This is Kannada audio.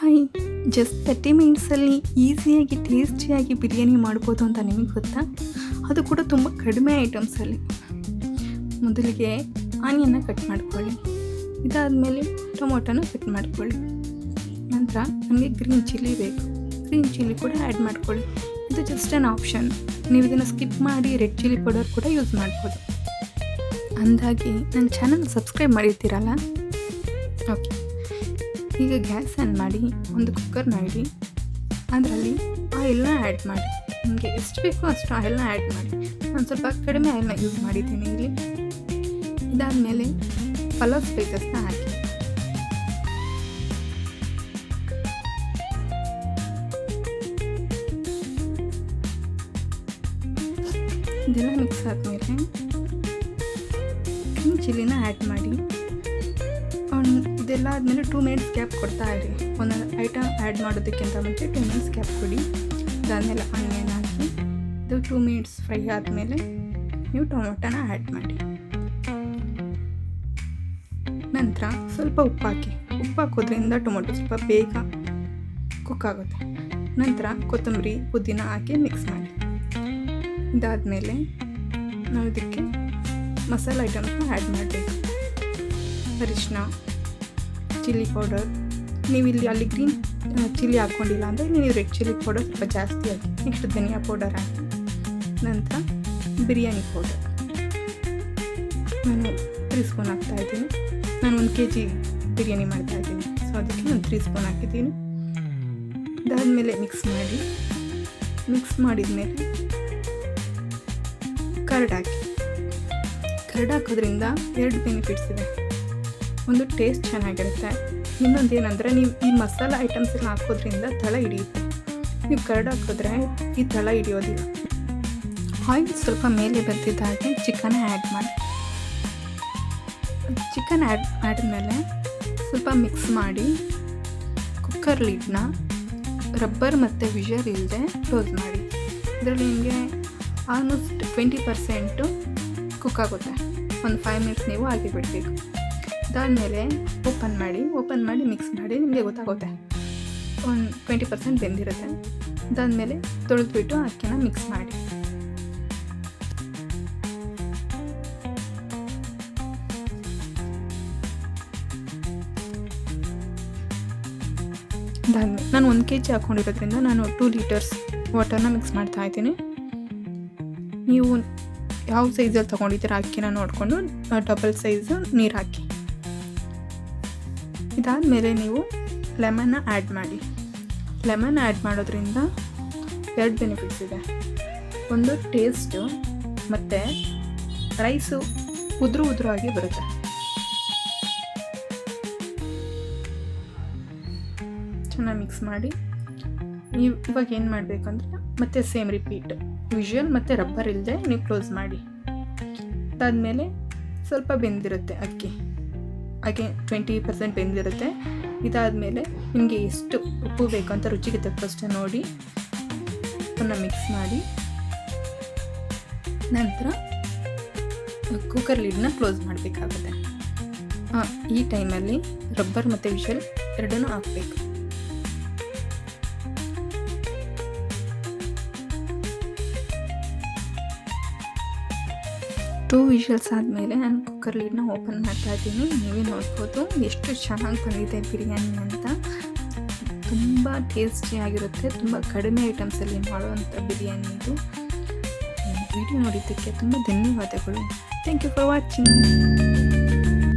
ಹಾಯ್, ಜಸ್ಟ್ 30 ಮಿನಿಟ್ಸಲ್ಲಿ ಈಸಿಯಾಗಿ ಟೇಸ್ಟಿಯಾಗಿ ಬಿರಿಯಾನಿ ಮಾಡ್ಬೋದು ಅಂತ ನಿಮಗೆ ಗೊತ್ತಾ? ಅದು ಕೂಡ ತುಂಬ ಕಡಿಮೆ ಐಟಮ್ಸಲ್ಲಿ. ಮೊದಲಿಗೆ ಆನಿಯನ್ನ ಕಟ್ ಮಾಡ್ಕೊಳ್ಳಿ. ಇದಾದಮೇಲೆ ಟೊಮೊಟೊನ ಕಟ್ ಮಾಡ್ಕೊಳ್ಳಿ. ನಂತರ ನಮಗೆ ಗ್ರೀನ್ ಚಿಲ್ಲಿ ಬೇಕು. ಗ್ರೀನ್ ಚಿಲ್ಲಿ ಕೂಡ ಆ್ಯಡ್ ಮಾಡ್ಕೊಳ್ಳಿ. ಇದು ಜಸ್ಟ್ ಆನ್ ಆಪ್ಷನ್. ನೀವು ಇದನ್ನು ಸ್ಕಿಪ್ ಮಾಡಿ ರೆಡ್ ಚಿಲ್ಲಿ ಪೌಡರ್ ಕೂಡ ಯೂಸ್ ಮಾಡ್ಬೋದು. ಅಂದಾಗಿ ನನ್ನ ಚಾನಲ್ ಸಬ್ಸ್ಕ್ರೈಬ್ ಮಾಡಿರ್ತೀರಲ್ಲ? ಓಕೆ, ಈಗ ಗ್ಯಾಸ್ ಆನ್ ಮಾಡಿ ಒಂದು ಕುಕ್ಕರ್ನ ಇಡಿ. ಅದರಲ್ಲಿ ಆಯಿಲ್ನ ಆ್ಯಡ್ ಮಾಡಿ. ನಿಮಗೆ ಎಷ್ಟು ಬೇಕೋ ಅಷ್ಟು ಆಯಿಲ್ನ ಆ್ಯಡ್ ಮಾಡಿ. ನಾನು ಸ್ವಲ್ಪ ಕಡಿಮೆ ಆಯಿಲ್ನ ಯೂಸ್ ಮಾಡಿದ್ದೀನಿ ಇಲ್ಲಿ. ಇದಾದಮೇಲೆ ಪಲಾವ್ ಸ್ಪೈಸಸ್ನ ಹಾಕಿ. ಇದೆಲ್ಲ ಮಿಕ್ಸ್ ಆದಮೇಲೆ ಗ್ರೀನ್ ಚಿಲ್ಲಿನ ಆ್ಯಡ್ ಮಾಡಿ. ಇದೆಲ್ಲ ಆದಮೇಲೆ 2 ಮಿನಿಟ್ಸ್ ಗ್ಯಾಪ್ ಕೊಡ್ತಾ ಇರಿ. ಒಂದೊಂದು ಐಟಮ್ ಆ್ಯಡ್ ಮಾಡೋದಕ್ಕಿಂತ ಮುಂಚೆ 2 ಮಿನಿಟ್ಸ್ ಗ್ಯಾಪ್ ಕೊಡಿ. ಅದಾದಮೇಲೆ ಆನಿಯನ್ ಹಾಕಿ. ಇದು 2 ಮಿನಿಟ್ಸ್ ಫ್ರೈ ಆದಮೇಲೆ ನೀವು ಟೊಮೊಟೊನ ಆ್ಯಡ್ ಮಾಡಿ. ನಂತರ ಸ್ವಲ್ಪ ಉಪ್ಪು ಹಾಕಿ. ಉಪ್ಪು ಹಾಕೋದ್ರಿಂದ ಟೊಮೊಟೊ ಸ್ವಲ್ಪ ಬೇಗ ಕುಕ್ ಆಗುತ್ತೆ. ನಂತರ ಕೊತ್ತಂಬರಿ ಪುದೀನ ಹಾಕಿ ಮಿಕ್ಸ್ ಮಾಡಿ. ಇದಾದಮೇಲೆ ನಾವು ಇದಕ್ಕೆ ಮಸಾಲೆ ಐಟಮ್ಸ್ನ ಆ್ಯಡ್ ಮಾಡಬೇಕು. ಅರಿಶಿನ, ಚಿಲ್ಲಿ ಪೌಡರ್. ನೀವು ಅಲ್ಲಿ ಗ್ರೀನ್ ಚಿಲ್ಲಿ ಹಾಕ್ಕೊಂಡಿಲ್ಲ ಅಂದರೆ ನೀವು ರೆಡ್ ಚಿಲ್ಲಿ ಪೌಡರ್ ಸ್ವಲ್ಪ ಜಾಸ್ತಿ ಹಾಕಿ. ನೆಕ್ಸ್ಟ್ ಧನಿಯಾ ಪೌಡರ್ ಹಾಕಿ. ನಂತರ ಬಿರಿಯಾನಿ ಪೌಡರ್ ನಾನು 3 ಸ್ಪೂನ್ ಹಾಕ್ತಾಯಿದ್ದೀನಿ. ನಾನು 1 kg ಬಿರಿಯಾನಿ ಮಾಡ್ತಾಯಿದ್ದೀನಿ, ಸೊ ಅದಕ್ಕೆ ನಾನು 3 ಸ್ಪೂನ್ ಹಾಕಿದ್ದೀನಿ. ಅದಾದಮೇಲೆ ಮಿಕ್ಸ್ ಮಾಡಿ. ಮಿಕ್ಸ್ ಮಾಡಿದ ಮೇಲೆ ಕರ್ಡ್ ಹಾಕಿ. ಕರ್ಡ್ ಹಾಕೋದ್ರಿಂದ 2 ಬೆನಿಫಿಟ್ಸ್ ಇದೆ. ಒಂದು ಟೇಸ್ಟ್ ಚೆನ್ನಾಗಿರುತ್ತೆ. ಇನ್ನೊಂದು ಏನಂದರೆ ನೀವು ಈ ಮಸಾಲೆ ಐಟಮ್ಸ್ ಎಲ್ಲ ಹಾಕೋದ್ರಿಂದ ತಳ ಹಿಡಿಯುತ್ತೆ. ನೀವು ಕರ್ಡ್ ಹಾಕಿದ್ರೆ ಈ ತಳ ಹಿಡಿಯೋದಿಲ್ಲ. ಆಯಿಲ್ ಸ್ವಲ್ಪ ಮೇಲೆ ಬರ್ತಿದ್ದ ಹಾಗೆ ಚಿಕನ್ ಆ್ಯಡ್ ಮಾಡಿ. ಚಿಕನ್ ಆದಮೇಲೆ ಸ್ವಲ್ಪ ಮಿಕ್ಸ್ ಮಾಡಿ ಕುಕ್ಕರ್ ಲಿಡ್ನ ರಬ್ಬರ್ ಮತ್ತು ವಿಷಲ್ ಇಲ್ಲದೆ ಕ್ಲೋಸ್ ಮಾಡಿ. ಇದರಲ್ಲಿ ನಿಮಗೆ ಆಲ್ಮೋಸ್ಟ್ 20% ಕುಕ್ ಆಗುತ್ತೆ. ಒಂದು 5 ಮಿನಿಟ್ಸ್ ನೀವು ಹಾಕಿ ಬಿಡಬೇಕು. ಅದಾದಮೇಲೆ ಓಪನ್ ಮಾಡಿ ಮಿಕ್ಸ್ ಮಾಡಿ. ನಿಮಗೆ ಗೊತ್ತಾಗುತ್ತೆ ಒಂದು 20% ಬೆಂದಿರುತ್ತೆ. ಅದಾದಮೇಲೆ ತೊಳೆದ್ಬಿಟ್ಟು ಅಕ್ಕಿನ ಮಿಕ್ಸ್ ಮಾಡಿ. ಅದಾದಮೇಲೆ ನಾನು 1 kg ಹಾಕ್ಕೊಂಡಿರೋದ್ರಿಂದ ನಾನು 2 ಲೀಟರ್ಸ್ ವಾಟರ್ನ ಮಿಕ್ಸ್ ಮಾಡ್ತಾ ಇದ್ದೀನಿ. ನೀವು ಯಾವ ಸೈಜಲ್ಲಿ ತೊಗೊಂಡಿದ್ದೀರ ಅಕ್ಕಿನ ನೋಡಿಕೊಂಡು ಡಬಲ್ ಸೈಜು ನೀರು ಹಾಕಿ. ಇದಾದಮೇಲೆ ನೀವು ಲೆಮನ್ನ ಆ್ಯಡ್ ಮಾಡಿ. ಲೆಮನ್ ಆ್ಯಡ್ ಮಾಡೋದ್ರಿಂದ 2 ಬೆನಿಫಿಟ್ಸ್ ಇದೆ. ಒಂದು ಟೇಸ್ಟು ಮತ್ತು ರೈಸು ಉದುರಾಗಿ ಬರುತ್ತೆ. ಚೆನ್ನಾಗಿ ಮಿಕ್ಸ್ ಮಾಡಿ. ಇವಾಗ ಏನು ಮಾಡಬೇಕಂದ್ರೆ ಮತ್ತೆ ಸೇಮ್ ರಿಪೀಟ್. ವಿಷಲ್ ಮತ್ತು ರಬ್ಬರ್ ಇಲ್ಲದೆ ನೀವು ಕ್ಲೋಸ್ ಮಾಡಿ. ಅದಾದಮೇಲೆ ಸ್ವಲ್ಪ ಬೆಂದಿರುತ್ತೆ ಅಕ್ಕಿ. ಹಾಗೆ 20% ಬೆಂದಿರುತ್ತೆ. ಇದಾದಮೇಲೆ ನಿಮಗೆ ಎಷ್ಟು ಉಪ್ಪು ಬೇಕು ಅಂತ ರುಚಿಗೆ ತಕ್ಕಷ್ಟು ನೋಡಿ ಅದನ್ನು ಮಿಕ್ಸ್ ಮಾಡಿ. ನಂತರ ಕುಕ್ಕರ್ ಲಿಡ್ನ ಕ್ಲೋಸ್ ಮಾಡಬೇಕಾಗುತ್ತೆ. ಈ ಟೈಮಲ್ಲಿ ರಬ್ಬರ್ ಮತ್ತು ವಿಷಲ್ ಎರಡನ್ನೂ ಹಾಕಬೇಕು. 2 ವಿಷಲ್ಸ್ ಆದಮೇಲೆ ನಾನು ಕುಕ್ಕರ್ ಲಿಡ್ನ ಓಪನ್ ಮಾಡ್ತಾ ಇದ್ದೀನಿ. ನೀವೇ ನೋಡ್ಬೋದು ಎಷ್ಟು ಚೆನ್ನಾಗಿ ಬಂದಿದೆ ಬಿರಿಯಾನಿ ಅಂತ. ತುಂಬ ಟೇಸ್ಟಿಯಾಗಿರುತ್ತೆ. ತುಂಬ ಕಡಿಮೆ ಐಟಮ್ಸಲ್ಲಿ ಮಾಡುವಂಥ ಬಿರಿಯಾನಿ ಇದು. ವಿಡಿಯೋ ನೋಡಿದ್ದಕ್ಕೆ ತುಂಬ ಧನ್ಯವಾದಗಳು. Thank you for watching.